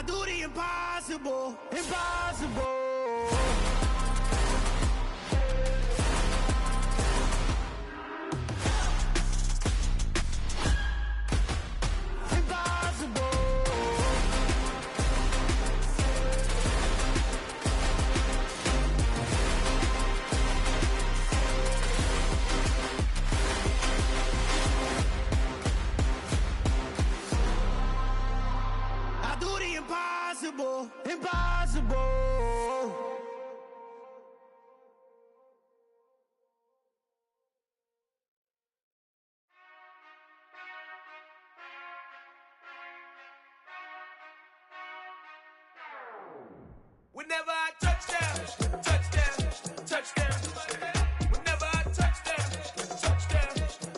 do the impossible, impossible. Impossible, impossible. Whenever I touchdown, touchdown, touchdown. Whenever I touchdown, touchdown,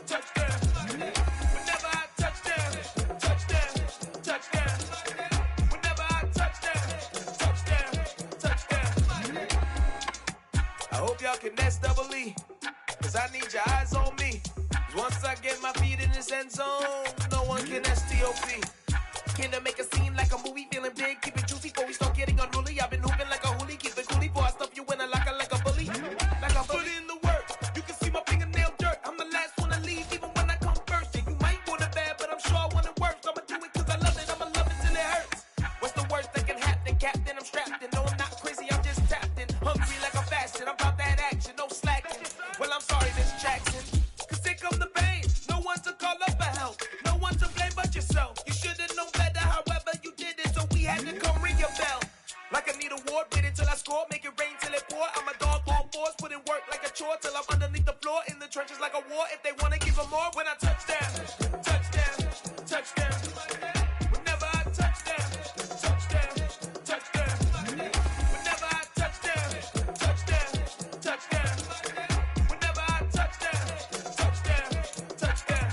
touchdown. Whenever I touchdown, touchdown, touchdown. Whenever I touchdown, touchdown, touchdown. I hope y'all can nest double E, cause I need your eyes on me. Cause once I get my feet in this end zone, no one can STOP. Can I make a scene like a movie, feeling big, keep it juicy before we start getting unruly. I've been hooping like a hoolie, keep it coolie before I stuff you in a locker like a bully. Like a bully. Put in the work, you can see my fingernail dirt. I'm the last one to leave, even when I come first. Yeah, you might want it bad, but I'm sure I want it worse. I'ma do it cause I love it, I'ma love it till it hurts. What's the worst that can happen, Captain? I'm strapped in, no I'm not crazy, I'm just tapped in. Hungry like I'm fasting, I'm about that action, no slacking. Well, I'm sorry, Miss Jackson, cause here come the pain. No one to call up for help, no one to blame but yourself. You should've known better, however you did it, so we had to come ring your bell. Like I need a ward, wait until I score, make it rain till it pour. I'm a dog on fours, put in work like a chore till I'm underneath the floor, in the trenches like a war. If they wanna give them more, when I touch down, touchdown, touchdown. Whenever I touchdown, touchdown, touchdown. Whenever I touchdown, touchdown, touchdown. Whenever I touchdown, touchdown, touchdown.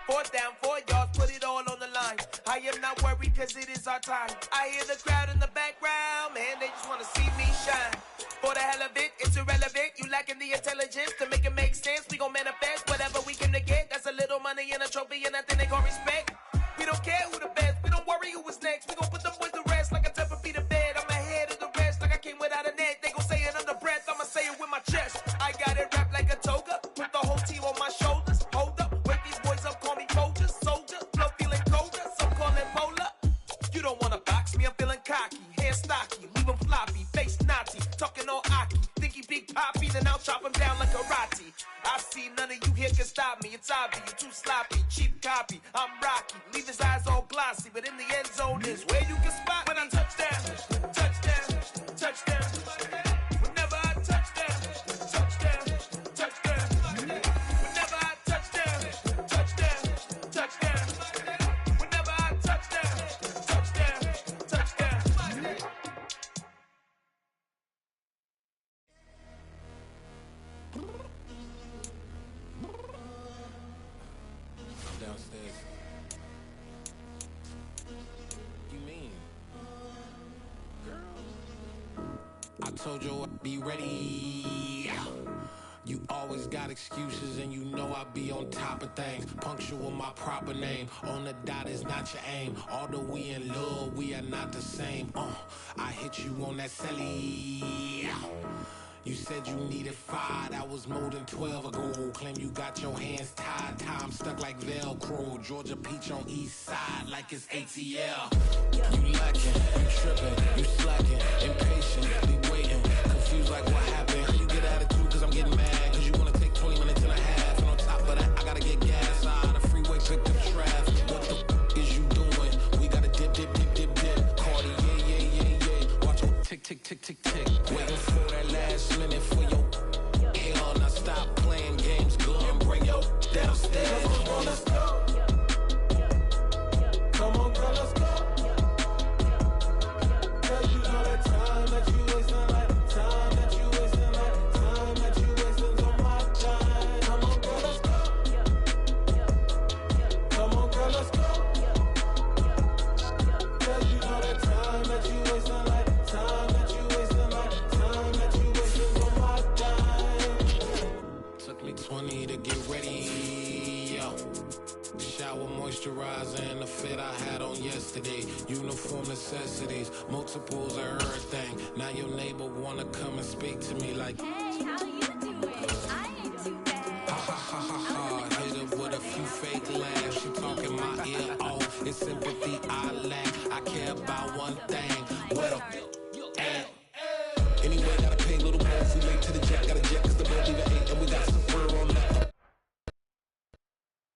4th down, 4 yards, put it all on the line. I am not worried cause it is our time. I hear the crowd in the background, man, they just wanna see me shine. For the hell of it, it's irrelevant. You lacking the intelligence to make it make sense. We gon' manifest whatever we can to get. That's a little money and a trophy and nothing they gon' respect. We don't care who the best, we don't worry who was next. We gon' put them boys to rest like a Tempur-Pedic to bed. I'm ahead of the rest like I came without a net. They gon' say it under breath, I'ma say it with my chest. I got it wrapped like a toga, put the whole team on my shoulders. Hold up, wake these boys up, call me Folgers, soldier, flow feeling colder, some call it polar. You don't wanna box me, I'm feeling cocky, hair stocky, leave him floppy, face Nazi, talking all aki. Think he big poppy, then I'll chop him down like karate. I see none of you here can stop me, it's obvious, you too sloppy, cheap copy. I'm Rocky, leave his eyes all glossy, but in the end zone is where you can spot when I touchdown, touchdown, touchdown. Whenever I touchdown, touchdown, touchdown. Whenever I touchdown, touchdown, touchdown. Whenever I touchdown, touchdown, touchdown. I'm downstairs. You mean? Girl. I told you I'd be ready. You always got excuses and you know I be on top of things. Punctual my proper name. On the dot is not your aim. Although we in love, we are not the same. I hit you on that celly. You said you needed 5, that was more than 12 ago. Claim you got your hands tied, time stuck like Velcro. Georgia Peach on east side like it's ATL. You lacking, you tripping, you slacking, impatient, be waiting, confused like what happened. You get attitude cause I'm getting mad, cause you wanna take 20 minutes and a half. And on top of that, I gotta get gas out of the freeway, pick up traffic. What the is you doing? We gotta dip, dip, dip, dip, dip. Cardi, yeah. Watch your tick, tick, tick, tick, tick. Waiting for that last minute for your hell. Now stop playing games, go and bring your downstairs. Come on, let's go. Come on, girl, let's go. Girl, you know that time that you wasting, like time that you wasting, like time that you wasting on my time. Come on, girl, let's go. Come on, girl, let's go. Girl, you know that time that you wasting, like time that you wasting, like time that you wasting on my time. Took me 20 to get ready, yo. Shower moisturizer and the fit I had on yesterday. Uniform necessities, multiples of everything. Now your neighbor wanna come and speak to me like, hey, how you doing? I ain't too bad. ha ha ha ha ha. Hit her with a few fake laughs. She talking my ear off. It's sympathy I lack. I care about one thing. Where the at? Anyway, gotta pay a little more if we late to the jet. Got a jet cause the boat even ate and we got some fur on that.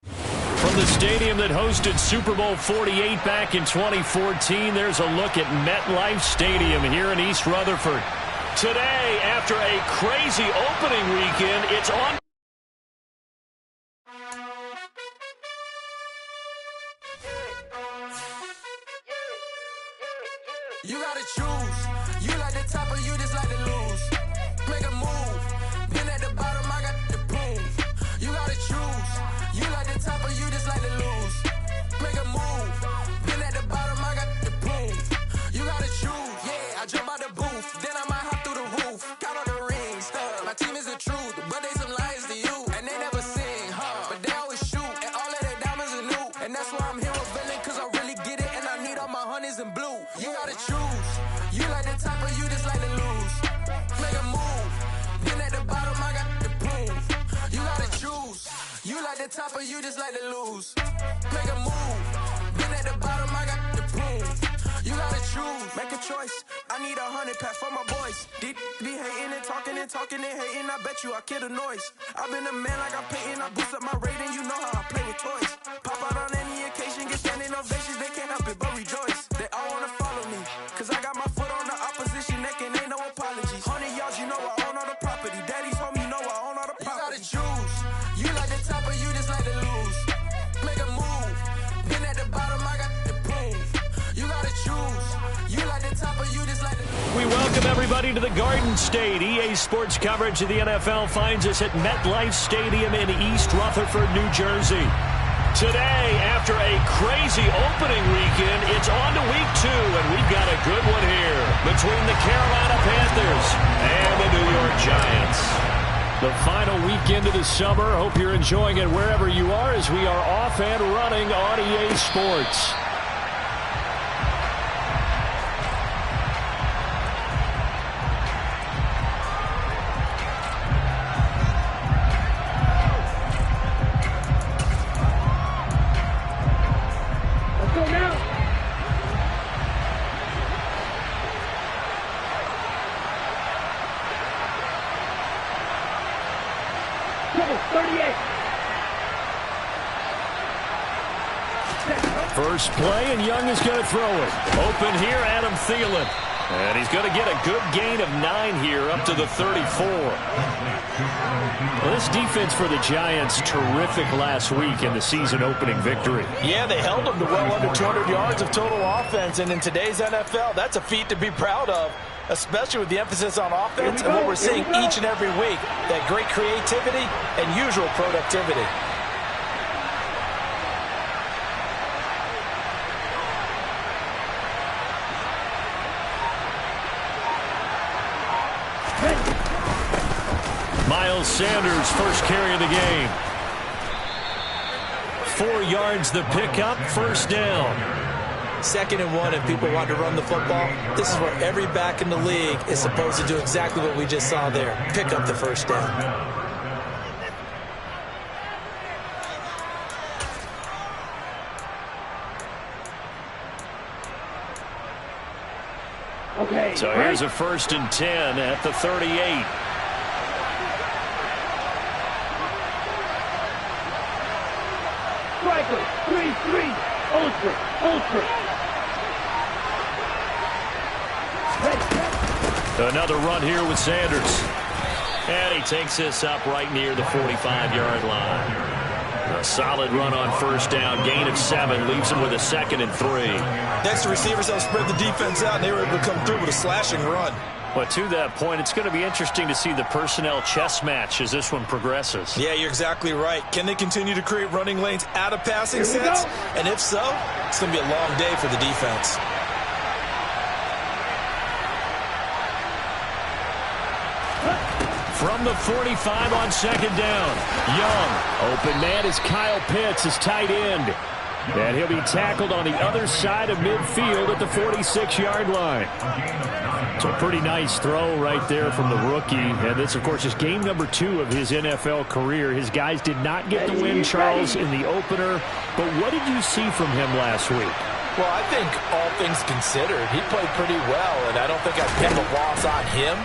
From the stadium that hosted Super Bowl 48 back in 2014, there's a look at MetLife Stadium here in East Rutherford. Today, after a crazy opening weekend, it's on. You gotta choose. You like the top or you just like to lose. Make a move. Been at the bottom, I got the prove. You gotta choose. You like the top or you just like to lose. Make a move. Been at the bottom, I got the prove. You gotta choose. Yeah, I jump out the booth. Then I might hop through the roof. Count on the rings. My team is the truth, but they some liars to you. And they never sing, but they always shoot. And all of their diamonds are new. And that's why I'm here with villain, cause I really get it. And I need all my honeys in blue. You gotta choose. You like the top or you just like to lose. Make a move. Been at the bottom, I got the proof. You gotta choose. You like the top or you just like to lose. Make a move. Been at the bottom, I got the proof. You gotta choose. Make a choice. I need 100 pack for my boys. Deep be hating and talking and hating. I bet you I kill the noise. I've been a man like I'm painting. I boost up my rating. You know how I play with toys. Pop out on any occasion, get standing ovations. They can't help it but rejoice. They all wanna follow me, cause I got my foot on the opposition neck and ain't no apologies. 100 yards, you know I own all the property. Daddy's home, you know I own all the property. You gotta choose. You like the top or you just like to lose. Make a move. Been at the bottom, I got the proof. You gotta choose. You like the top or you just like to lose. We welcome everybody to the Garden State. EA Sports coverage of the NFL finds us at MetLife Stadium in East Rutherford, New Jersey. Today, after a crazy opening weekend, it's on to week 2, and we've got a good one here between the Carolina Panthers and the New York Giants. The final weekend of the summer. Hope you're enjoying it wherever you are as we are off and running on EA Sports. First play, and Young is going to throw it. Open here, Adam Thielen. And he's going to get a good gain of 9 here up to the 34. Well, this defense for the Giants, terrific last week in the season opening victory. Yeah, they held them to well under 200 yards of total offense. And in today's NFL, that's a feat to be proud of, especially with the emphasis on offense and what we're seeing each and every week, that great creativity and usual productivity. Miles Sanders, first carry of the game. 4 yards the pickup, first down. 2nd and 1, if people want to run the football, this is where every back in the league is supposed to do exactly what we just saw there. Pick up the first down. Okay. So here's a 1st and 10 at the 38. Striker, 3-3, ultra. Another run here with Sanders. And he takes this up right near the 45-yard line. A solid run on first down. Gain of 7 leaves him with a 2nd and 3. Next, the receivers have spread the defense out, and they were able to come through with a slashing run. But to that point, it's going to be interesting to see the personnel chess match as this one progresses. Yeah, you're exactly right. Can they continue to create running lanes out of passing sets? And if so, it's going to be a long day for the defense. from the 45 on second down. Young. Open man is Kyle Pitts, his tight end. And he'll be tackled on the other side of midfield at the 46-yard line. So a pretty nice throw right there from the rookie. And this, of course, is game number 2 of his NFL career. His guys did not get the win, Charles, in the opener. But what did you see from him last week? Well, I think all things considered, he played pretty well, and I don't think I'd pin the loss on him.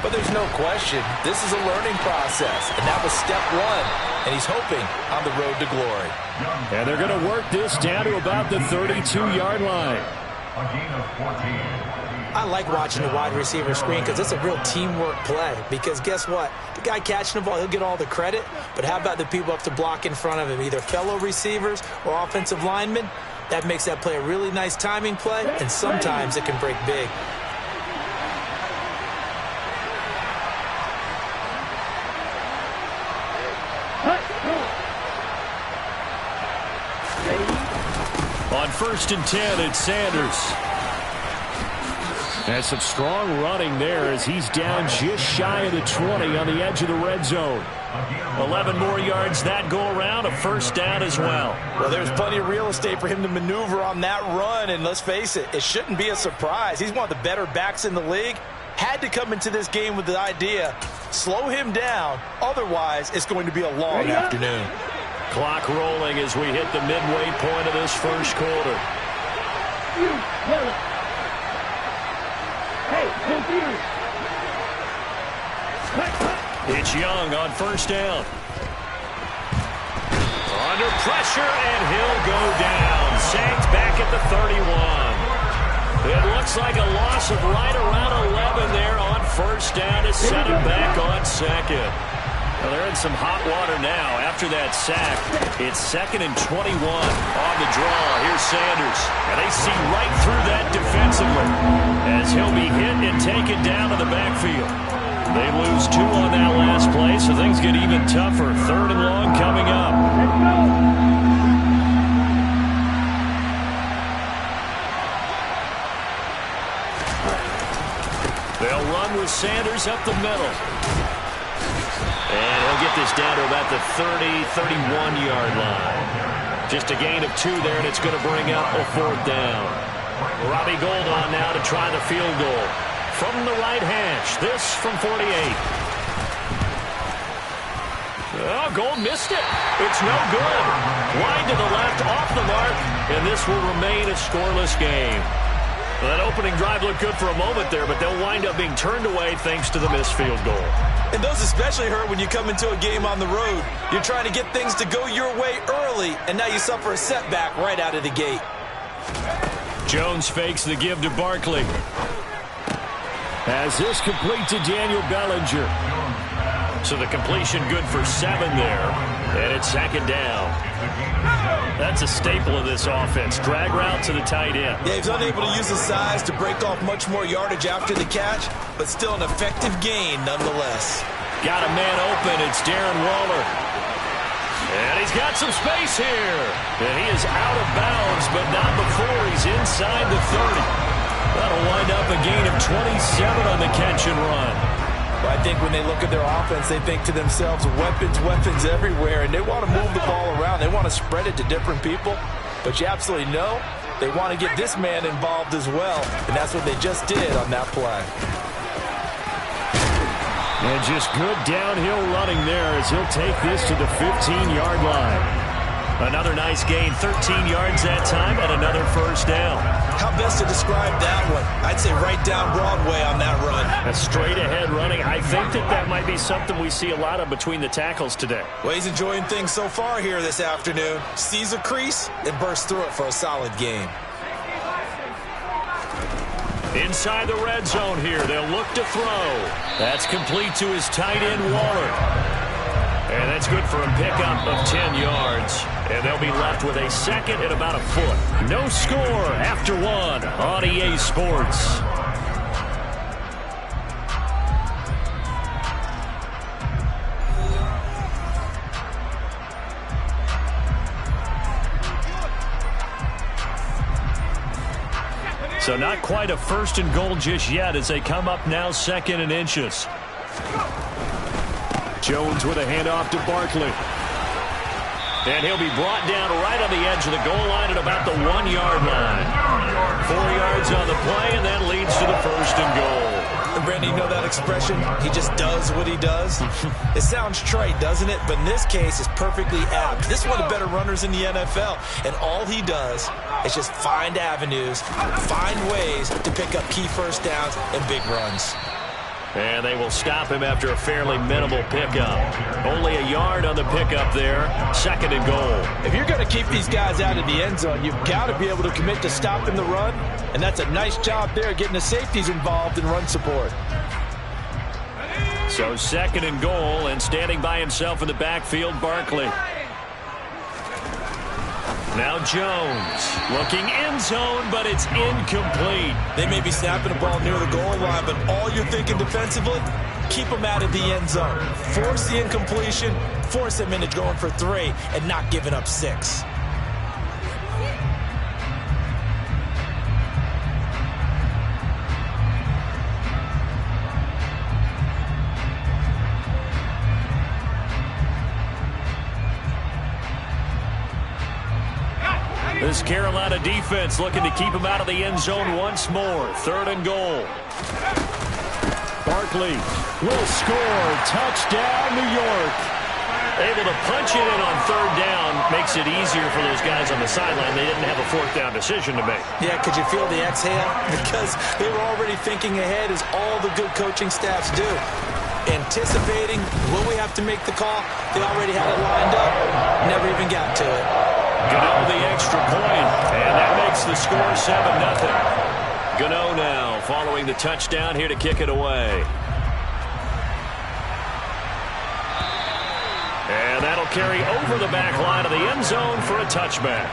But there's no question, this is a learning process, and that was step 1, and he's hoping on the road to glory. And they're going to work this down to about the 32-yard line. I like watching the wide receiver screen because it's a real teamwork play. Because guess what? The guy catching the ball, he'll get all the credit. But how about the people up to block in front of him, either fellow receivers or offensive linemen? That makes that play a really nice timing play, and sometimes it can break big. On 1st and 10, it's Sanders. And some strong running there as he's down just shy of the 20 on the edge of the red zone. 11 more yards that go around, a first down as well. Well, there's plenty of real estate for him to maneuver on that run, and let's face it, it shouldn't be a surprise. He's one of the better backs in the league. Had to come into this game with the idea, slow him down, otherwise it's going to be a long afternoon. Clock rolling as we hit the midway point of this first quarter. It's Young on first down. Under pressure, and he'll go down. Sacked back at the 31. It looks like a loss of right around 11 there on first down to set him back on second. Well, they're in some hot water now. After that sack, it's 2nd and 21 on the draw. Here's Sanders. And they see right through that defensively as he'll be hit and taken down to the backfield. They lose 2 on that last play, so things get even tougher. 3rd and long coming up. They'll run with Sanders up the middle. And he'll get this down to about the 30, 31-yard line. Just a gain of 2 there, and it's going to bring up a 4th down. Robbie Gould on now to try the field goal. From the right hash, this from 48. Oh, Gould missed it. It's no good. Wide to the left, off the mark, and this will remain a scoreless game. Well, that opening drive looked good for a moment there, but they'll wind up being turned away thanks to the missed field goal. And those especially hurt when you come into a game on the road. You're trying to get things to go your way early, and now you suffer a setback right out of the gate. Jones fakes the give to Barkley. As this complete to Daniel Bellinger. So the completion good for 7 there. And it's 2nd down. That's a staple of this offense. Drag route to the tight end. Yeah, he's unable to use his size to break off much more yardage after the catch, but still an effective gain nonetheless. Got a man open. It's Darren Waller. And he's got some space here. And he is out of bounds, but not before he's inside the 30. That'll wind up a gain of 27 on the catch and run. Well, I think when they look at their offense, they think to themselves, weapons, weapons everywhere, and they want to move the ball around. They want to spread it to different people, but you absolutely know they want to get this man involved as well, and that's what they just did on that play. And just good downhill running there as he'll take this to the 15-yard line. Another nice gain, 13 yards that time, and another first down. How best to describe that one? I'd say right down Broadway on that run. A straight-ahead running. I think that might be something we see a lot of between the tackles today. Well, he's enjoying things so far here this afternoon. Sees a crease and bursts through it for a solid game. Inside the red zone here, they'll look to throw. That's complete to his tight end, Waller. And that's good for a pickup of 10 yards. And they'll be left with a 2nd and about a foot. No score after 1 on EA Sports. So not quite a 1st and goal just yet as they come up now 2nd and inches. Jones with a handoff to Barkley. And he'll be brought down right on the edge of the goal line at about the 1-yard line. 4 yards on the play, and that leads to the first and goal. And Brandon, you know that expression? He just does what he does. It sounds trite, doesn't it? But in this case, it's perfectly apt. This is one of the better runners in the NFL. And all he does is just find avenues, find ways to pick up key first downs and big runs. And they will stop him after a fairly minimal pickup. Only a yard on the pickup there. Second and goal. If you're going to keep these guys out of the end zone, you've got to be able to commit to stopping the run. And that's a nice job there, getting the safeties involved in run support. So second and goal, and standing by himself in the backfield, Barkley. Now Jones looking end zone, but it's incomplete. They may be snapping the ball near the goal line, but all you're thinking defensively, keep them out of the end zone. Force the incompletion, force them into going for 3, and not giving up 6. This Carolina defense looking to keep him out of the end zone once more. Third and goal. Barkley will score. Touchdown, New York. Able to punch it in on third down. Makes it easier for those guys on the sideline. They didn't have a fourth down decision to make. Yeah, could you feel the exhale? Because they were already thinking ahead, as all the good coaching staffs do. Anticipating, will we have to make the call? They already had it lined up. Never even got to it. Gano the extra point, and that makes the score 7-0. Gano now following the touchdown here to kick it away. And that'll carry over the back line of the end zone for a touchback.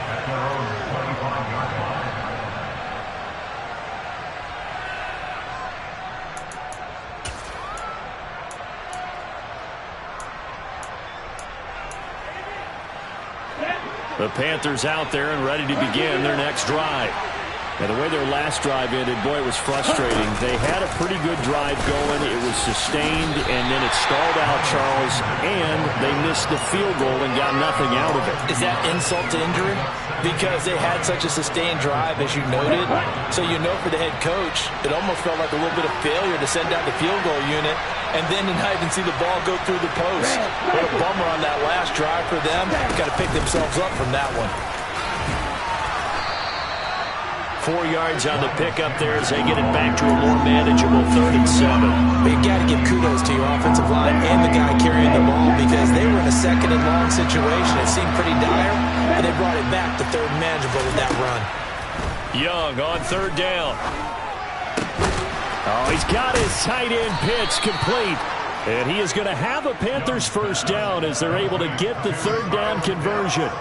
The Panthers out there and ready to begin their next drive. And the way their last drive ended, boy, it was frustrating. They had a pretty good drive going. It was sustained, and then it stalled out, Charles, and they missed the field goal and got nothing out of it. Is that insult to injury? Because they had such a sustained drive, as you noted. So you know for the head coach, it almost felt like a little bit of failure to send out the field goal unit and then to not even see the ball go through the post. What a bummer on that last drive for them. Got to pick themselves up from that one. 4 yards on the pickup there as they get it back to a more manageable 3rd and 7. But you got to give kudos to your offensive line and the guy carrying the ball, because they were in a second and long situation. It seemed pretty dire, and they brought it back to 3rd and manageable with that run. Young on 3rd down. Oh, he's got his tight end pitch complete. And he is going to have a Panthers first down as they're able to get the 3rd down conversion.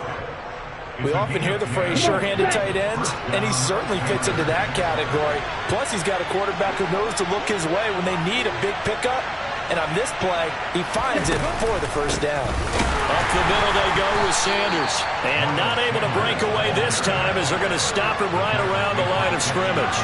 We often hear the phrase sure-handed tight ends, and he certainly fits into that category. Plus, he's got a quarterback who knows to look his way when they need a big pickup. And on this play, he finds it for the first down. Up the middle they go with Sanders. And not able to break away this time as they're going to stop him right around the line of scrimmage.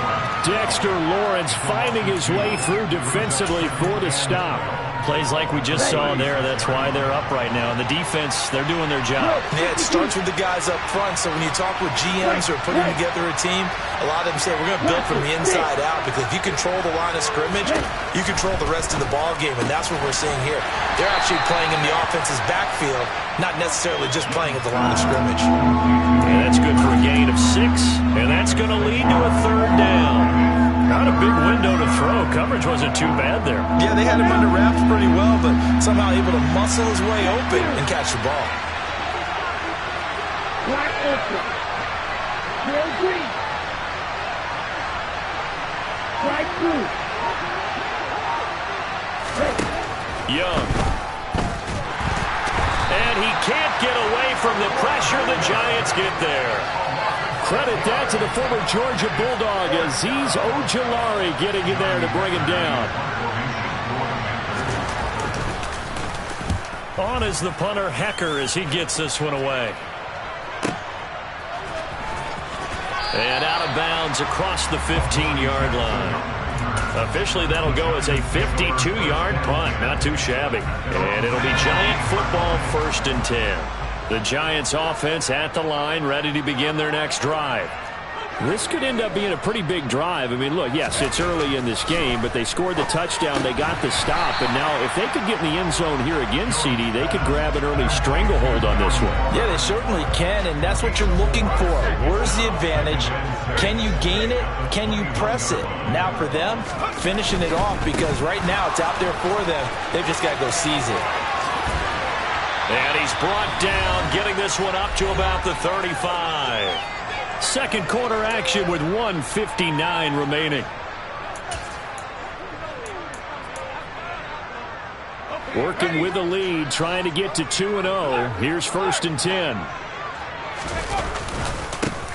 Dexter Lawrence finding his way through defensively for the stop. Plays like we just saw there. That's why they're up right now. And the defense, they're doing their job. Yeah, it starts with the guys up front. So when you talk with GMs who are putting together a team, a lot of them say we're going to build from the inside out, because if you control the line of scrimmage, you control the rest of the ball game. And that's what we're seeing here. They're actually playing in the offense's backfield, not necessarily just playing at the line of scrimmage. And that's good for a gain of 6. And that's going to lead to a 3rd down. Not a big window to throw. Coverage wasn't too bad there. Yeah, they had him under wraps pretty well, but somehow able to muscle his way open and catch the ball. Black ultra. Trail green. Strike blue. Young. And he can't get away from the pressure. The Giants get there. Credit that to the former Georgia Bulldog, Azeez Ojulari getting in there to bring him down. On is the punter, Hecker, as he gets this one away. And out of bounds across the 15-yard line. Officially, that'll go as a 52-yard punt. Not too shabby. And it'll be Giant football 1st and 10. The Giants offense at the line, ready to begin their next drive. This could end up being a pretty big drive. I mean, look, yes, it's early in this game, but they scored the touchdown, they got the stop, and now if they could get in the end zone here again, CD, they could grab an early stranglehold on this one. Yeah, they certainly can, and that's what you're looking for. Where's the advantage? Can you gain it? Can you press it? Now for them, finishing it off, because right now it's out there for them. They've just got to go seize it. And he's brought down, getting this one up to about the 35. Second quarter action with 1:59 remaining. Working with the lead, trying to get to 2-0. Here's 1st and 10.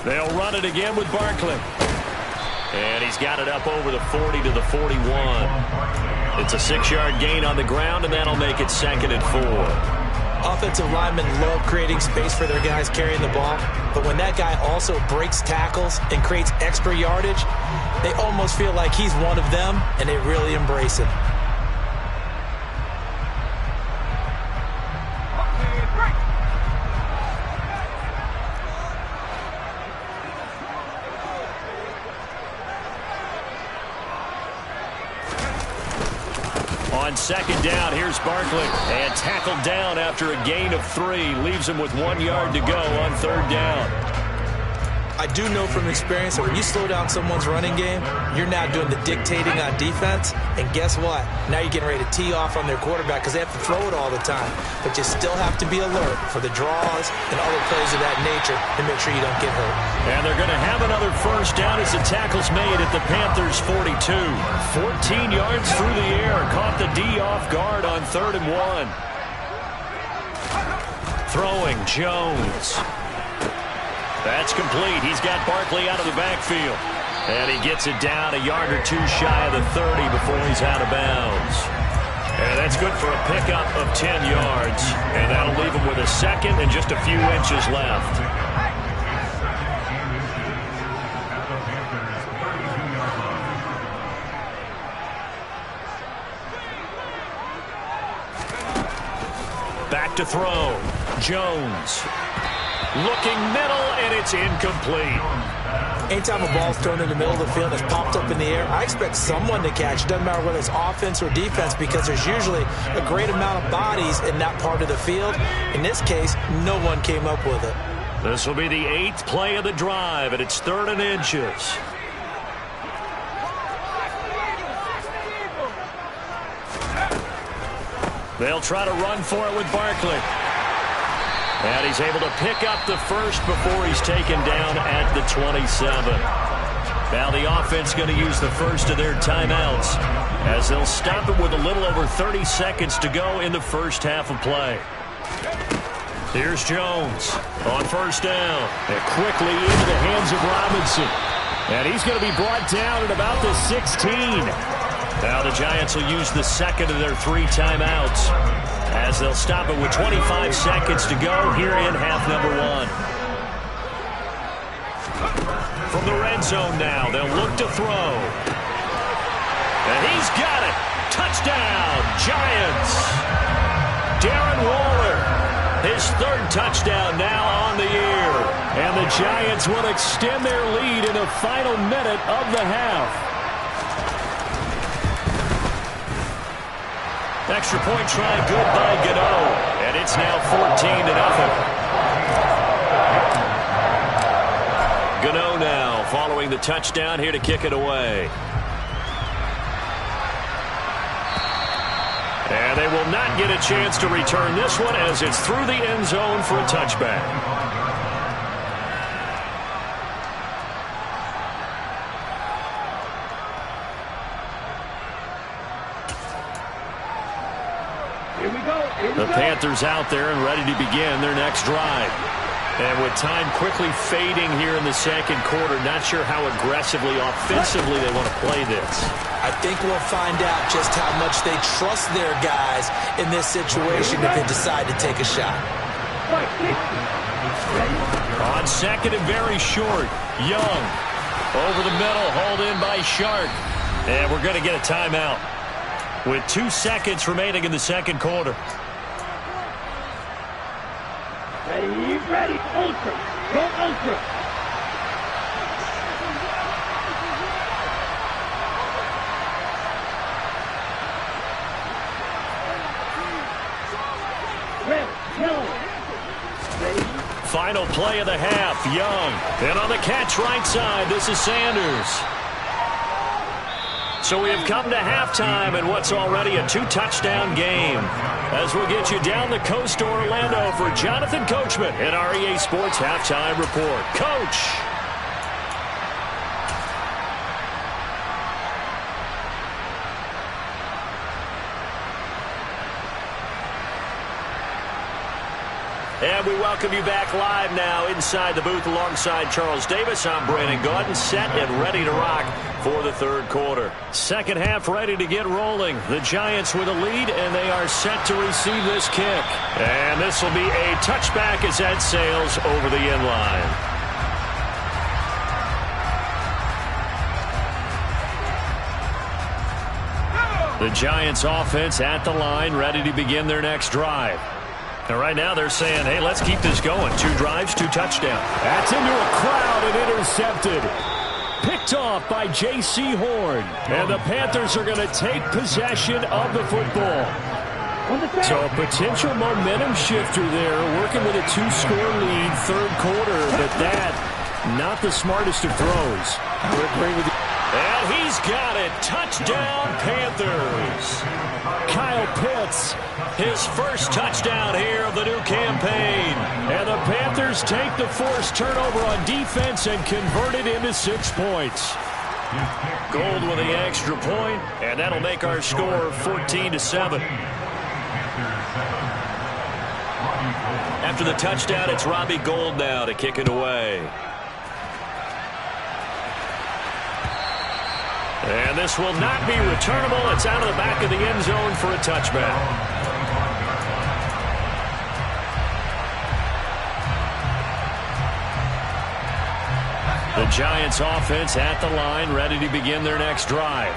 They'll run it again with Barkley. And he's got it up over the 40 to the 41. It's a 6-yard gain on the ground, and that'll make it 2nd and 4. Offensive linemen love creating space for their guys carrying the ball, but when that guy also breaks tackles and creates extra yardage, they almost feel like he's one of them, and they really embrace it. On 2nd down, here's Barkley. And tackled down after a gain of 3. Leaves him with 1 yard to go on 3rd down. I do know from experience that when you slow down someone's running game, you're now doing the dictating on defense. And guess what? Now you're getting ready to tee off on their quarterback because they have to throw it all the time. But you still have to be alert for the draws and other plays of that nature to make sure you don't get hurt. And they're going to have another 1st down as the tackle's made at the Panthers' 42. 14 yards through the air. Caught the D off guard on 3rd and 1. Throwing Jones. That's complete. He's got Barkley out of the backfield. And he gets it down a yard or 2 shy of the 30 before he's out of bounds. And that's good for a pickup of 10 yards. And that'll leave him with a 2nd and just a few inches left. Back to throw. Jones. Looking middle, and it's incomplete. Anytime a ball's thrown in the middle of the field and it's popped up in the air, I expect someone to catch. It doesn't matter whether it's offense or defense because there's usually a great amount of bodies in that part of the field. In this case, no one came up with it. This will be the 8th play of the drive, and it's 3rd and inches. They'll try to run for it with Barkley. And he's able to pick up the 1st before he's taken down at the 27. Now the offense going to use the 1st of their timeouts as they'll stop it with a little over 30 seconds to go in the 1st half of play. Here's Jones on 1st down. And quickly into the hands of Robinson. And he's going to be brought down at about the 16. Now the Giants will use the 2nd of their 3 timeouts as they'll stop it with 25 seconds to go here in half number 1. From the red zone now, they'll look to throw. And he's got it. Touchdown, Giants. Darren Waller, his 3rd touchdown now on the year. And the Giants will extend their lead in the final minute of the half. Extra point try good by Gano. And it's now 14-0. Gano now following the touchdown here to kick it away. And they will not get a chance to return this one as it's through the end zone for a touchback. The Panthers out there and ready to begin their next drive. And with time quickly fading here in the 2nd quarter, not sure how aggressively, offensively they want to play this. I think we'll find out just how much they trust their guys in this situation if they decide to take a shot. On 2nd and very short, Young over the middle, hauled in by Sharp. And we're going to get a timeout with 2 seconds remaining in the second quarter. Ready, ultra. Go ultra. Final play of the half, Young. And on the catch right side, this is Sanders. So we have come to halftime in what's already a 2-touchdown game. As we'll get you down the coast to Orlando for Jonathan Coachman at our EA Sports Halftime Report. Coach! And we welcome you back live now inside the booth alongside Charles Davis. I'm Brandon Gaudin, set and ready to rock for the third quarter. Second half ready to get rolling. The Giants with a lead, and they are set to receive this kick. And this will be a touchback as that sails over the end line. The Giants offense at the line, ready to begin their next drive. And right now they're saying, hey, let's keep this going. 2 drives, 2 touchdowns. That's into a crowd and intercepted. Picked off by J.C. Horn. And the Panthers are going to take possession of the football. So a potential momentum shifter there, working with a 2-score lead, third quarter. But that, not the smartest of throws. I would agree with you. And he's got it. Touchdown, Panthers. Kyle Pitts, his first touchdown here of the new campaign. And the Panthers take the forced turnover on defense and convert it into 6 points. Gold with the extra point, and that'll make our score 14-7. After the touchdown, it's Robbie Gould now to kick it away. And this will not be returnable. It's out of the back of the end zone for a touchback. The Giants offense at the line, ready to begin their next drive.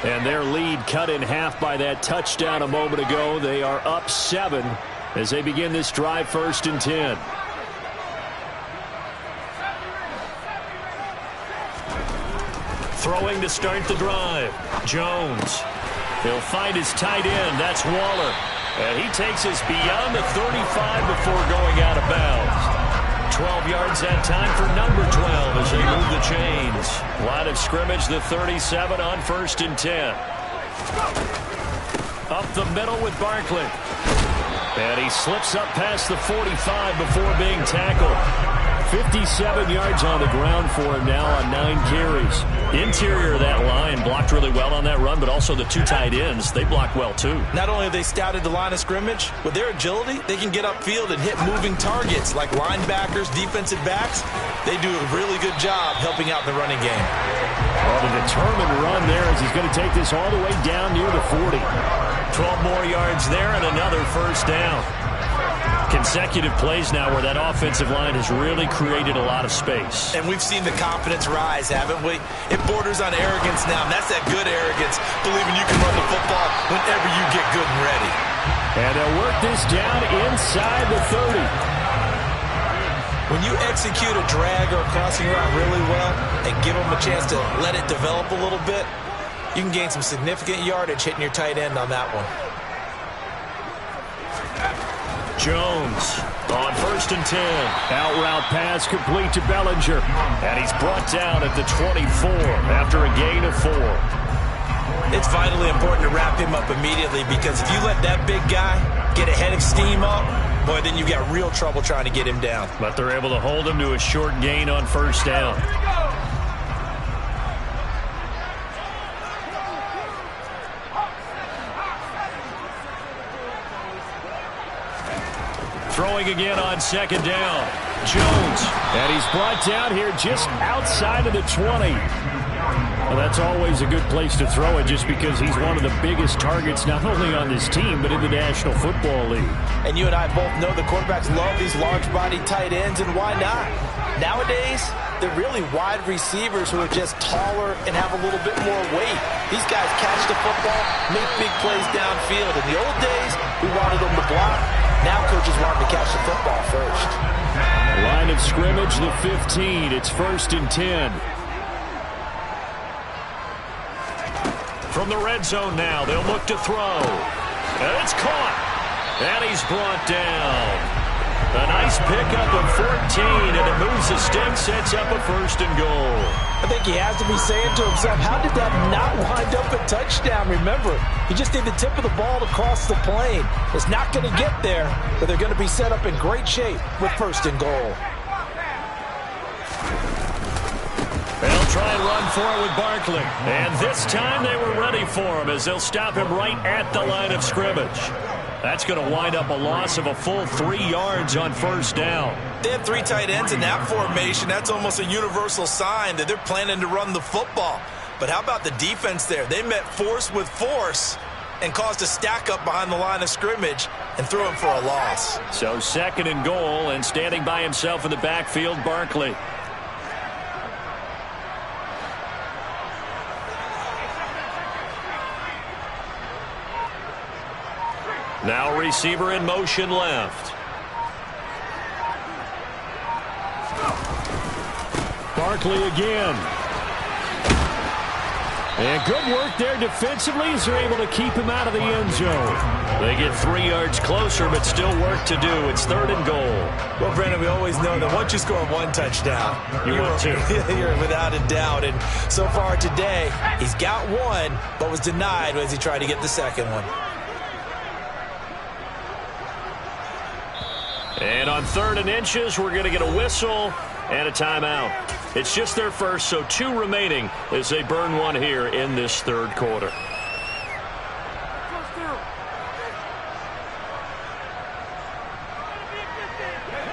And their lead cut in half by that touchdown a moment ago. They are up 7 as they begin this drive, 1st and 10. Throwing to start the drive. Jones. He'll find his tight end. That's Waller. And he takes us beyond the 35 before going out of bounds. 12 yards that time for number 12 as they move the chains. Line of scrimmage, the 37 on 1st and 10. Up the middle with Barkley. And he slips up past the 45 before being tackled. 57 yards on the ground for him now on 9 carries. Interior of that line blocked really well on that run, but also the 2 tight ends, they blocked well too. Not only have they scouted the line of scrimmage, with their agility, they can get upfield and hit moving targets like linebackers, defensive backs. They do a really good job helping out the running game. Well, the determined run there as he's going to take this all the way down near the 40. 12 more yards there and another first down. Consecutive plays now where that offensive line has really created a lot of space. And we've seen the confidence rise, haven't we? It borders on arrogance now, and that's that good arrogance, believing you can run the football whenever you get good and ready. And they'll work this down inside the 30. When you execute a drag or a crossing route really well and give them a chance to let it develop a little bit, you can gain some significant yardage hitting your tight end on that one. Jones on 1st and 10. Out route pass complete to Bellinger. And he's brought down at the 24 after a gain of 4. It's vitally important to wrap him up immediately because if you let that big guy get a head of steam up, boy, then you've got real trouble trying to get him down. But they're able to hold him to a short gain on 1st down. Throwing again on 2nd down. Jones. And he's brought down here just outside of the 20. Well, that's always a good place to throw it just because he's one of the biggest targets not only on this team but in the National Football League. And you and I both know the quarterbacks love these large-bodied tight ends, and why not? Nowadays, they're really wide receivers who are just taller and have a little bit more weight. These guys catch the football, make big plays downfield. In the old days, we wanted them to block. Now coaches want them to catch the football first. Line of scrimmage, the 15. It's 1st and 10. From the red zone now, they'll look to throw. And it's caught. And he's brought down. A nice pickup of 14, and it moves the stick, sets up a 1st and goal. I think he has to be saying to himself, how did that not wind up a touchdown? Remember, he just need the tip of the ball to cross the plane. It's not going to get there, but they're going to be set up in great shape with 1st and goal. They'll try and run for it with Barkley. And this time they were ready for him as they'll stop him right at the line of scrimmage. That's going to wind up a loss of a full 3 yards on 1st down. They have 3 tight ends in that formation. That's almost a universal sign that they're planning to run the football. But how about the defense there? They met force with force and caused a stack up behind the line of scrimmage and threw him for a loss. So 2nd and goal, and standing by himself in the backfield, Barkley. Now receiver in motion left. Barkley again. And good work there defensively as they're able to keep him out of the end zone. They get 3 yards closer, but still work to do. It's 3rd and goal. Well, Brandon, we always know that once you score 1 touchdown, you want 2. You're without a doubt. And so far today, he's got 1, but was denied as he tried to get the 2nd one. And on 3rd and inches, we're going to get a whistle and a timeout. It's just their first, so 2 remaining as they burn 1 here in this 3rd quarter.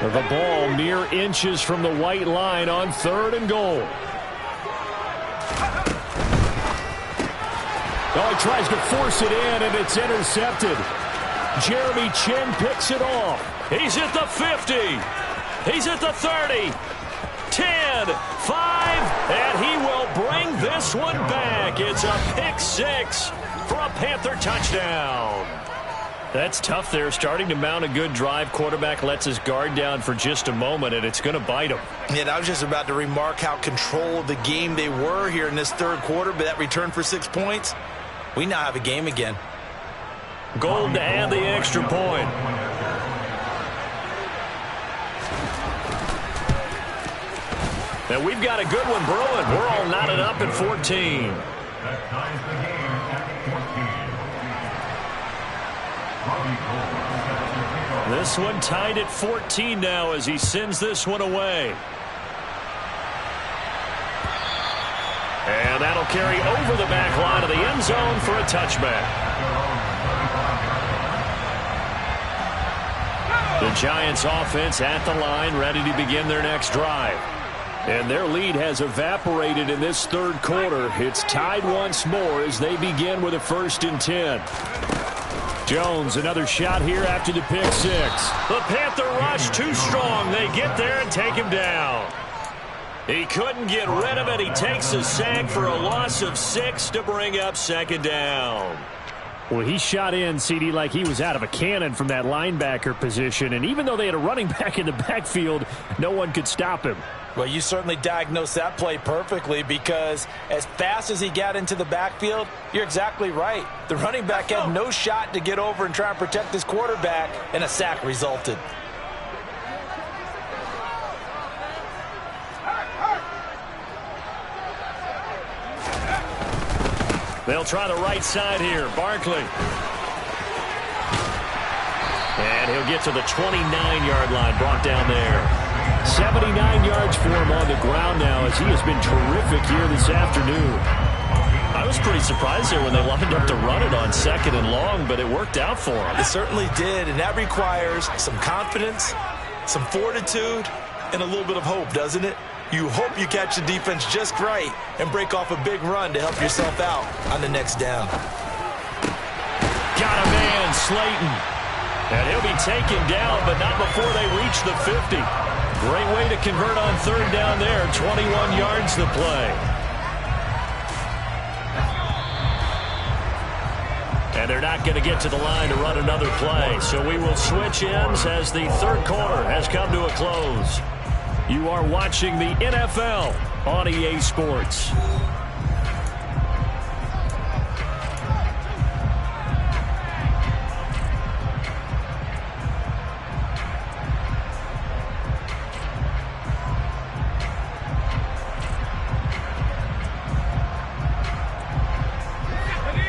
The ball mere inches from the white line on 3rd and goal. Oh, he tries to force it in, and it's intercepted. Jeremy Chinn picks it off. He's at the 50. He's at the 30. 10, 5, and he will bring this one back. It's a pick 6 for a Panther touchdown. That's tough there, starting to mount a good drive. Quarterback lets his guard down for just a moment, and it's going to bite him. Yeah, I was just about to remark how control of the game they were here in this 3rd quarter, but that return for 6 points, we now have a game again. Gold to add the extra point. And we've got a good one brewing. We're all knotted up at 14. This one tied at 14 now as he sends this one away. And that'll carry over the back line of the end zone for a touchback. The Giants offense at the line, ready to begin their next drive. And their lead has evaporated in this 3rd quarter. It's tied once more as they begin with a 1st and 10. Jones, another shot here after the pick 6. The Panther rush too strong. They get there and take him down. He couldn't get rid of it. He takes a sack for a loss of 6 to bring up 2nd down. Well, he shot in, CD, like he was out of a cannon from that linebacker position. And even though they had a running back in the backfield, no one could stop him. Well, you certainly diagnosed that play perfectly because as fast as he got into the backfield, you're exactly right. The running back had no shot to get over and try and protect his quarterback, and a sack resulted. They'll try the right side here. Barkley. And he'll get to the 29-yard line, brought down there. 79 yards for him on the ground now as he has been terrific here this afternoon. I was pretty surprised there when they lined up to run it on 2nd and long, but it worked out for him. It certainly did, and that requires some confidence, some fortitude, and a little bit of hope, doesn't it? You hope you catch the defense just right and break off a big run to help yourself out on the next down. Got a man, Slayton. And he'll be taken down, but not before they reach the 50. Great way to convert on third down there. 21 yards to play. And they're not going to get to the line to run another play. So we will switch ends as the third quarter has come to a close. You are watching the NFL on EA Sports.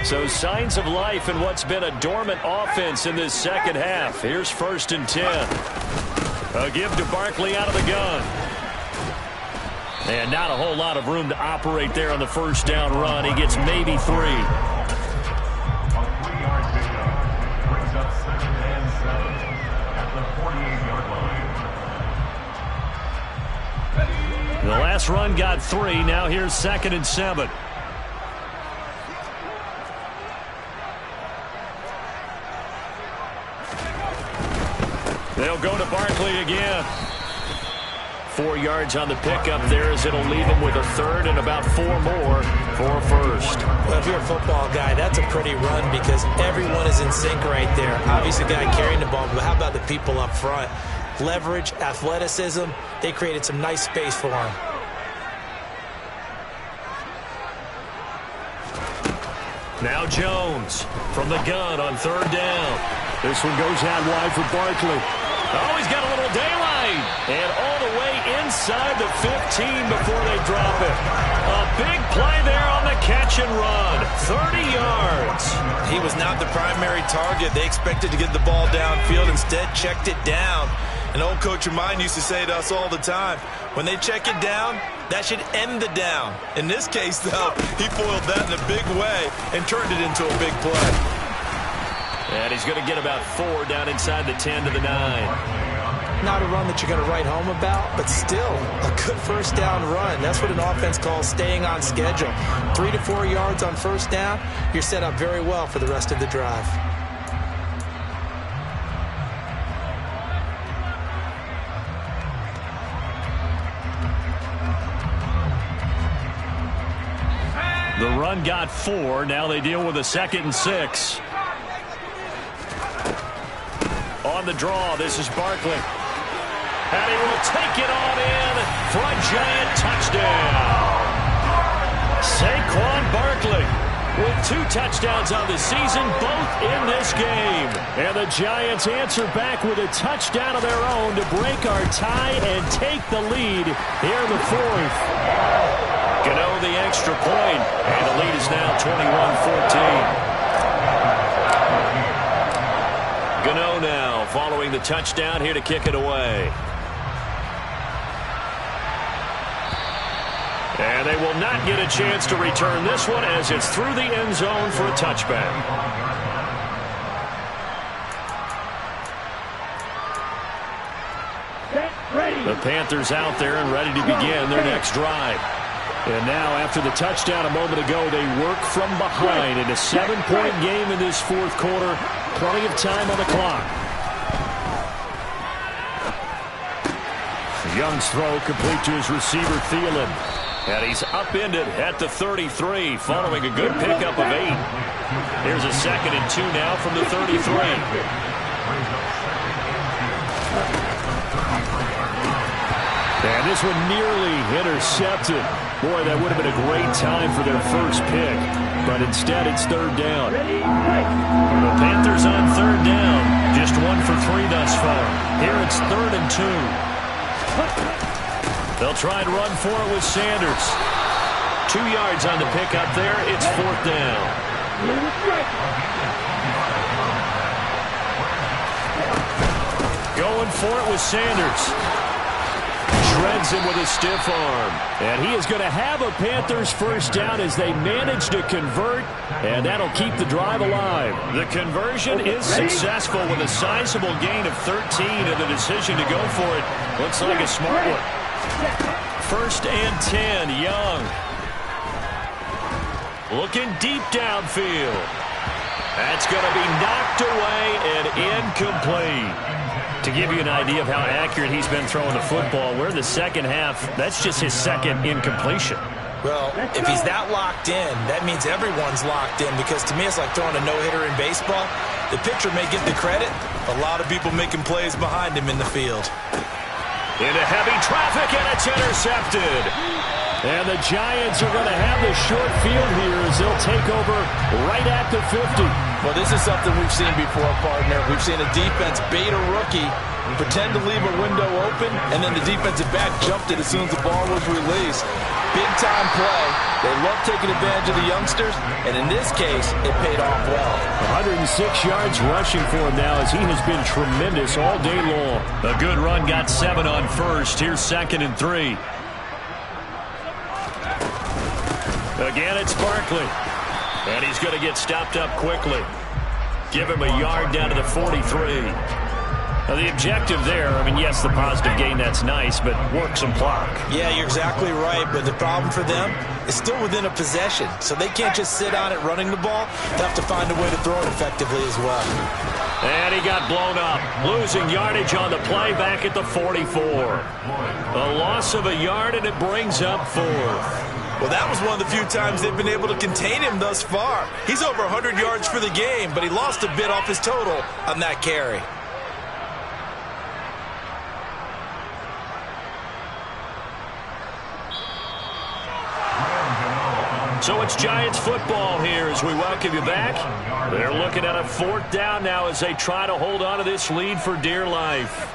So signs of life in what's been a dormant offense in this second half. Here's 1st and 10. A give to Barkley out of the gun. And not a whole lot of room to operate there on the first down run. He gets maybe 3. The last run got 3. Now here's 2nd and 7. They'll go to Barkley again. 4 yards on the pickup there as it'll leave him with a third and about 4 more for first. Well, if you're a football guy, that's a pretty run because everyone is in sync right there. Obviously, the guy carrying the ball, but how about the people up front? Leverage, athleticism, they created some nice space for him. Now Jones from the gun on third down. This one goes out wide for Barkley. Oh, he's got a little daylight. And all the way inside the 15 before they drop it. A big play there on the catch and run. 30 yards. He was not the primary target. They expected to get the ball downfield. Instead, checked it down. An old coach of mine used to say to us all the time, when they check it down, that should end the down. In this case, though, he foiled that in a big way and turned it into a big play. And he's going to get about 4 down inside the 10 to the 9. Not a run that you're going to write home about, but still a good first down run. That's what an offense calls staying on schedule. 3 to 4 yards on first down, you're set up very well for the rest of the drive. The run got 4. Now they deal with a 2nd and 6. On the draw, this is Barkley. And he will take it on in for a giant touchdown. Saquon Barkley with 2 touchdowns on the season, both in this game. And the Giants answer back with a touchdown of their own to break our tie and take the lead here in the 4th. Gano the extra point, and the lead is now 21-14. Gano now following the touchdown here to kick it away. And they will not get a chance to return this one as it's through the end zone for a touchback. The Panthers out there and ready to begin their next drive. And now, after the touchdown a moment ago, they work from behind in a 7-point game in this 4th quarter. Plenty of time on the clock. Young's throw complete to his receiver, Thielen. And he's upended at the 33, following a good pickup of 8. Here's a 2nd and 2 now from the 33. And this one nearly intercepted. Boy, that would have been a great time for their first pick. But instead, it's third down. The Panthers on third down. Just 1 for 3 thus far. Here it's 3rd and 2. They'll try and run for it with Sanders. 2 yards on the pickup there. It's 4th down. Going for it with Sanders. Shreds him with a stiff arm. And he is going to have a Panthers first down as they manage to convert, and that'll keep the drive alive. The conversion is successful with a sizable gain of 13, and the decision to go for it looks like a smart one. 1st and 10, Young. Looking deep downfield. That's going to be knocked away and incomplete. To give you an idea of how accurate he's been throwing the football, we're in the second half. That's just his second incompletion. Well, if he's that locked in, that means everyone's locked in, because to me it's like throwing a no-hitter in baseball. The pitcher may get the credit, a lot of people making plays behind him in the field. Into heavy traffic, and it's intercepted. And the Giants are going to have the short field here as they'll take over right at the 50. Well, this is something we've seen before, partner. We've seen a defense bait a rookie, pretend to leave a window open, and then the defensive back jumped it as soon as the ball was released. Big-time play. They love taking advantage of the youngsters, and in this case, it paid off well. 106 yards rushing for him now as he has been tremendous all day long. A good run, got 7 on first. Here's 2nd and 3. Again, it's Barkley. And he's going to get stopped up quickly. Give him a yard down to the 43. Now, the objective there, I mean, yes, the positive gain, that's nice, but work some clock. Yeah, you're exactly right, but the problem for them is still within a possession, so they can't just sit on it running the ball. They have to find a way to throw it effectively as well. And he got blown up, losing yardage on the play back at the 44. A loss of a yard, and it brings up 4th. Well, that was one of the few times they've been able to contain him thus far. He's over 100 yards for the game, but he lost a bit off his total on that carry. So it's Giants football here as we welcome you back. They're looking at a 4th down now as they try to hold on to this lead for dear life.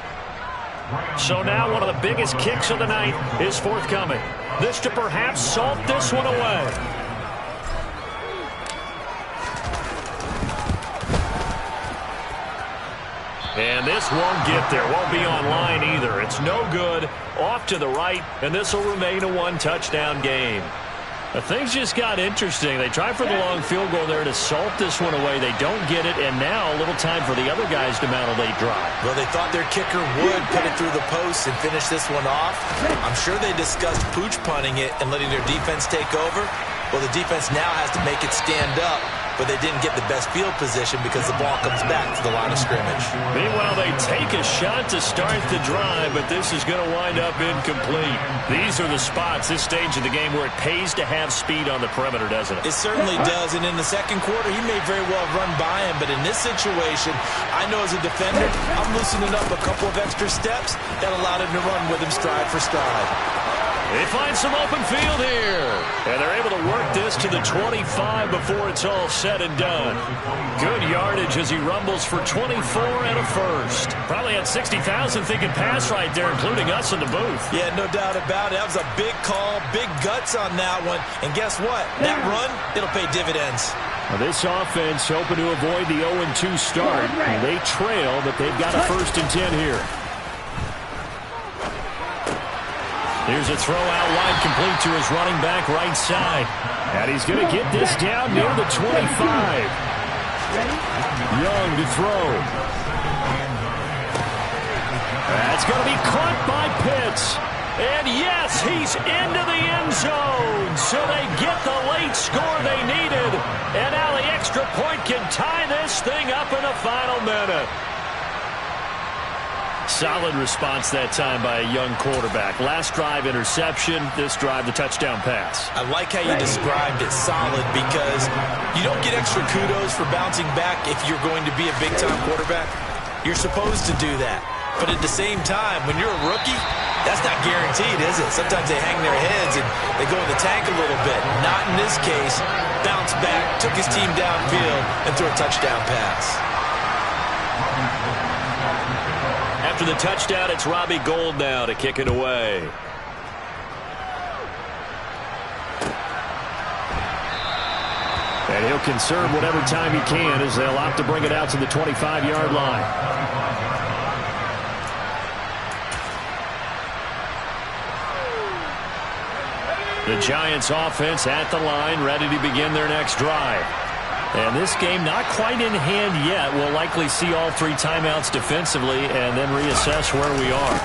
So now one of the biggest kicks of the night is forthcoming. This to perhaps salt this one away. And this won't get there. Won't be online either. It's no good. Off to the right, and this will remain a 1-touchdown game. Things just got interesting. They tried for the long field goal there to salt this one away. They don't get it, and now a little time for the other guys to mount a late drive. Well, they thought their kicker would put it through the post and finish this one off. I'm sure they discussed pooch punting it and letting their defense take over. Well, the defense now has to make it stand up, but they didn't get the best field position because the ball comes back to the line of scrimmage. Meanwhile, they take a shot to start the drive, but this is going to wind up incomplete. These are the spots, this stage of the game, where it pays to have speed on the perimeter, doesn't it? It certainly does, and in the second quarter, he may very well run by him, but in this situation, I know as a defender, I'm loosening up a couple of extra steps that allowed him to run with him stride for stride. They find some open field here. And they're able to work this to the 25 before it's all said and done. Good yardage as he rumbles for 24 and a first. Probably had 60,000 thinking pass right there, including us in the booth. Yeah, no doubt about it. That was a big call, big guts on that one. And guess what? That run, it'll pay dividends. Well, this offense hoping to avoid the 0-2 start. They trail, but they've got a 1st and 10 here. Here's a throw out wide, complete to his running back right side. And he's going to get this down near the 25. Young to throw. That's going to be caught by Pitts. And yes, he's into the end zone. So they get the late score they needed. And now the extra point can tie this thing up in the final minute. Solid response that time by a young quarterback. Last drive, interception. This drive, the touchdown pass. I like how you described it, solid, because you don't get extra kudos for bouncing back if you're going to be a big-time quarterback. You're supposed to do that. But at the same time, when you're a rookie, that's not guaranteed, is it? Sometimes they hang their heads and they go in the tank a little bit. Not in this case. Bounced back, took his team downfield, and threw a touchdown pass. After the touchdown, it's Robbie Gould now to kick it away. And he'll conserve whatever time he can as they'll opt to bring it out to the 25-yard line. The Giants offense at the line, ready to begin their next drive. And this game not quite in hand yet. We'll likely see all 3 timeouts defensively and then reassess where we are.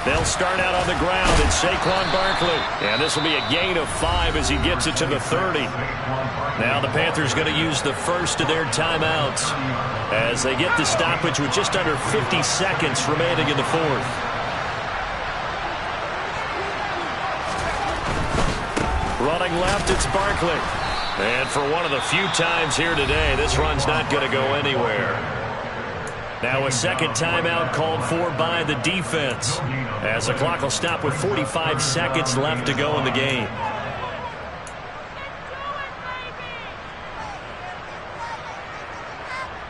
They'll start out on the ground. It's Saquon Barkley. And this will be a gain of 5 as he gets it to the 30. Now the Panthers going to use the first of their timeouts as they get the stoppage with just under 50 seconds remaining in the fourth. Running left, it's Barkley. And for one of the few times here today, this run's not going to go anywhere. Now a second timeout called for by the defense as the clock will stop with 45 seconds left to go in the game.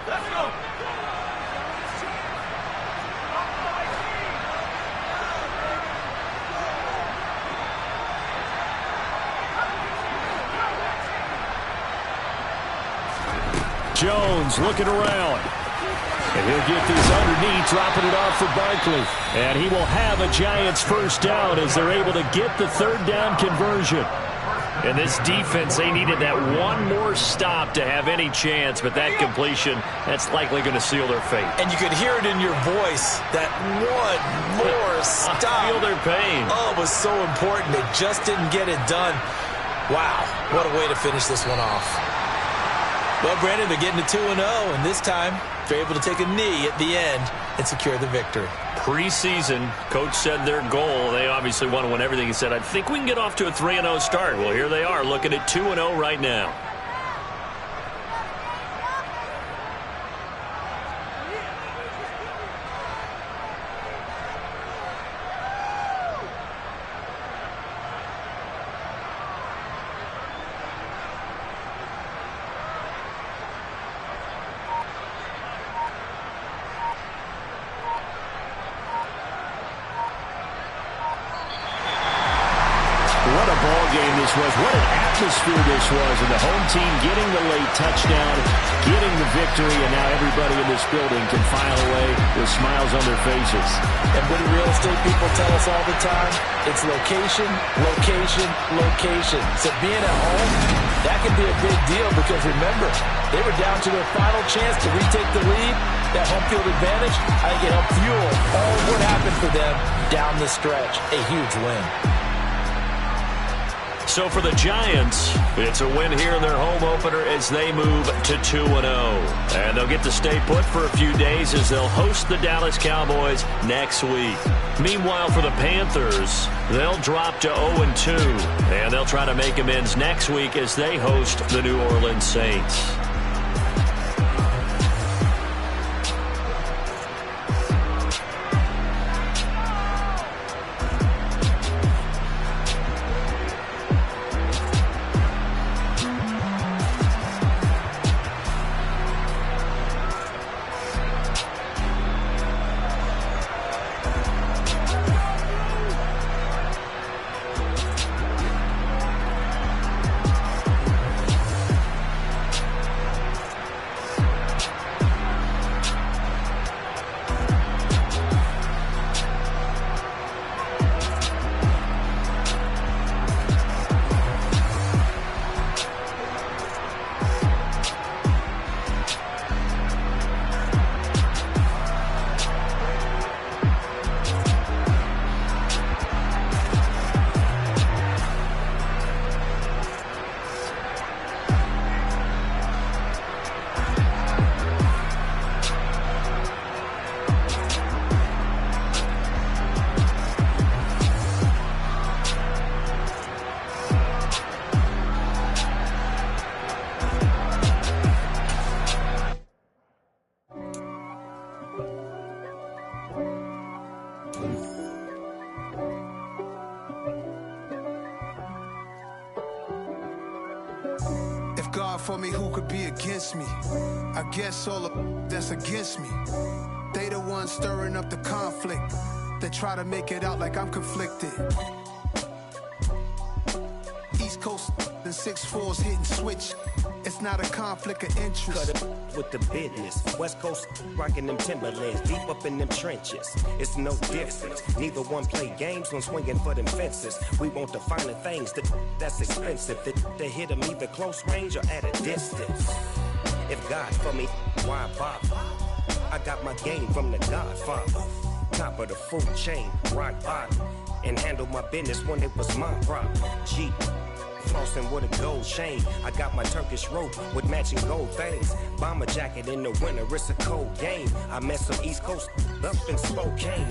Let's go. Jones looking around. And he'll get this underneath, dropping it off for Barkley. And he will have a Giants first down as they're able to get the third down conversion. And this defense, they needed that one more stop to have any chance, but that completion, that's likely going to seal their fate. And you could hear it in your voice, that one more stop. I feel their pain. Oh, it was so important. They just didn't get it done. Wow, what a way to finish this one off. Well, Brandon, they're getting to 2-0, and this time they're able to take a knee at the end and secure the victory. Preseason, coach said their goal, they obviously want to win everything. He said, I think we can get off to a 3-0 start. Well, here they are looking at 2-0 right now. What an atmosphere this was, and the home team getting the late touchdown, getting the victory, and now everybody in this building can file away with smiles on their faces. And what do real estate people tell us all the time? It's location, location, location. So being at home, that can be a big deal because remember, they were down to their final chance to retake the lead. That home field advantage, I think it helped fuel all of what happened for them down the stretch. A huge win. So for the Giants, it's a win here in their home opener as they move to 2-0. And they'll get to stay put for a few days as they'll host the Dallas Cowboys next week. Meanwhile, for the Panthers, they'll drop to 0-2. And they'll try to make amends next week as they host the New Orleans Saints. For me, who could be against me? I guess all of that's against me. They the ones stirring up the conflict. They try to make it out like I'm conflicted. East Coast and 6'4's hitting switch. It's not a conflict of interest. Cut it with the business. West Coast rocking them Timberlands, deep up in them trenches. It's no difference. Neither one play games when swinging for them fences. We want the finer things that's expensive. They hit them either close range or at a distance. If God for me, why bother? I got my game from the Godfather. top of the food chain, rock bottom, and handle my business when it was my problem. G. Flossing with a gold chain. I got my Turkish rope with matching gold things. Bomber jacket in the winter, it's a cold game. I met some East Coast up in Spokane.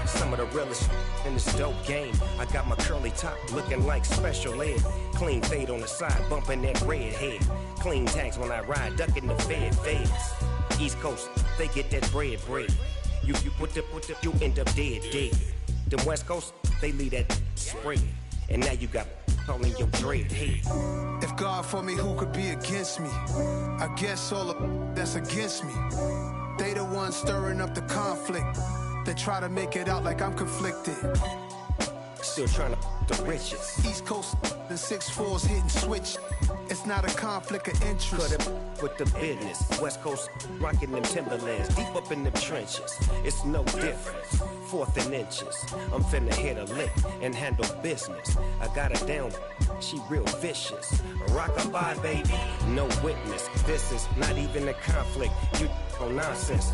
Some of the realest in this dope game. I got my curly top looking like special ed. Clean fade on the side, bumping that red head. Clean tags when I ride, ducking the feds. East Coast, they get that bread. You put the, you end up dead. Them West Coast, they leave that spread. And now you got calling your dread head. If God for me, who could be against me? I guess all of that's against me. They the ones stirring up the conflict. They try to make it out like I'm conflicted. Still trying to the riches. East Coast, the 6'4s hitting switch. It's not a conflict of interest. Cut it with the business. West Coast rocking them Timberlands, deep up in them trenches. It's no difference. 4th and inches. I'm finna hit a lick and handle business. I got her down, she real vicious. Rock-a-bye, baby, no witness. This is not even a conflict. You on nonsense.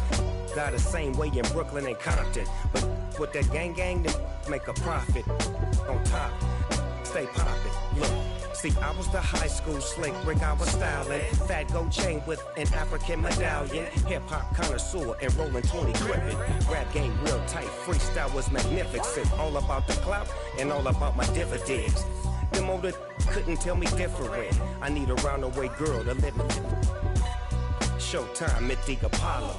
Got the same way in Brooklyn and Compton. But with that gang, then make a profit. On top, stay poppin'. Look. See, I was the high school slick Rick, I was styling. Fat gold chain with an African medallion. Hip-hop connoisseur and rolling 20 crippin'. Rap game real tight, freestyle was magnificent. All about the clout and all about my dividends. Them older couldn't tell me different. I need a round-the-way girl to live in. Showtime, Mythic Apollo.